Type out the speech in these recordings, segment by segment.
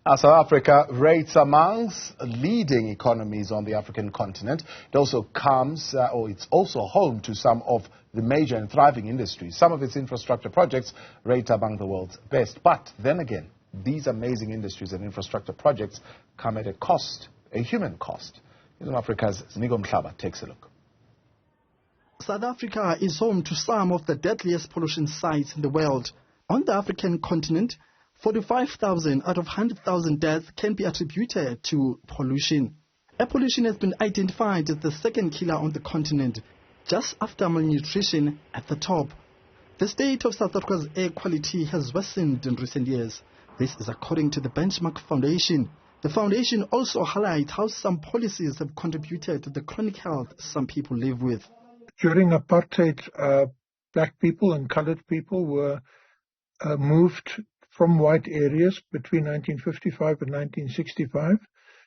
South Africa rates amongst leading economies on the African continent. It also it's also home to some of the major and thriving industries. Some of its infrastructure projects rate among the world's best. But then again, these amazing industries and infrastructure projects come at a cost, a human cost. Newzroom Afrika's Ziniko Mhlaba takes a look. South Africa is home to some of the deadliest pollution sites in the world. On the African continent, 45,000 out of 100,000 deaths can be attributed to pollution. Air pollution has been identified as the second killer on the continent, just after malnutrition at the top. The state of South Africa's air quality has worsened in recent years. This is according to the Benchmark Foundation. The foundation also highlights how some policies have contributed to the chronic health some people live with. During apartheid, black people and colored people were moved from white areas between 1955 and 1965,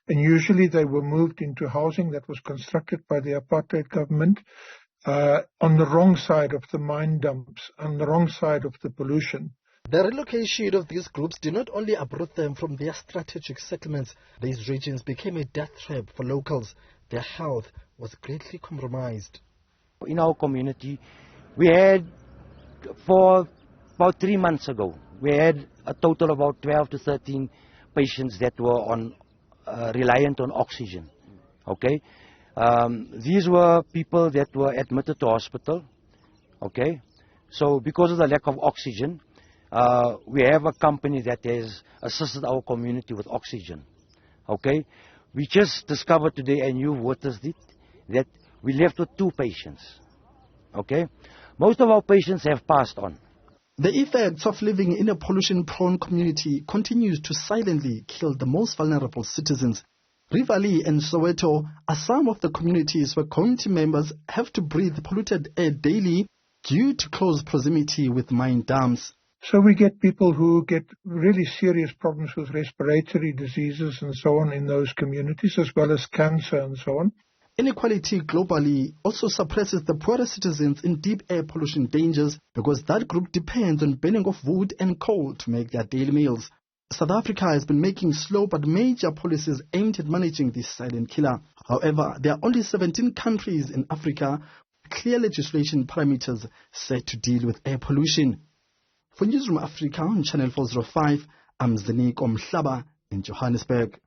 and usually they were moved into housing that was constructed by the apartheid government on the wrong side of the mine dumps, on the wrong side of the pollution. The relocation of these groups did not only uproot them from their strategic settlements, these regions became a death trap for locals. Their health was greatly compromised. In our community, we had, for about 3 months ago, we had a total of about 12 to 13 patients that were reliant on oxygen. Okay, these were people that were admitted to hospital. Okay, so because of the lack of oxygen, we have a company that has assisted our community with oxygen. Okay, we just discovered today, and you witnessed it, that we left with 2 patients. Okay, most of our patients have passed on. The effects of living in a pollution-prone community continues to silently kill the most vulnerable citizens. Rivali and Soweto are some of the communities where community members have to breathe polluted air daily due to close proximity with mine dumps. So we get people who get really serious problems with respiratory diseases and so on in those communities, as well as cancer and so on. Inequality globally also suppresses the poorer citizens in deep air pollution dangers because that group depends on burning of wood and coal to make their daily meals. South Africa has been making slow but major policies aimed at managing this silent killer. However, there are only 17 countries in Africa with clear legislation parameters set to deal with air pollution. For Newzroom Afrika on Channel 405, I'm Ziniko Mhlaba in Johannesburg.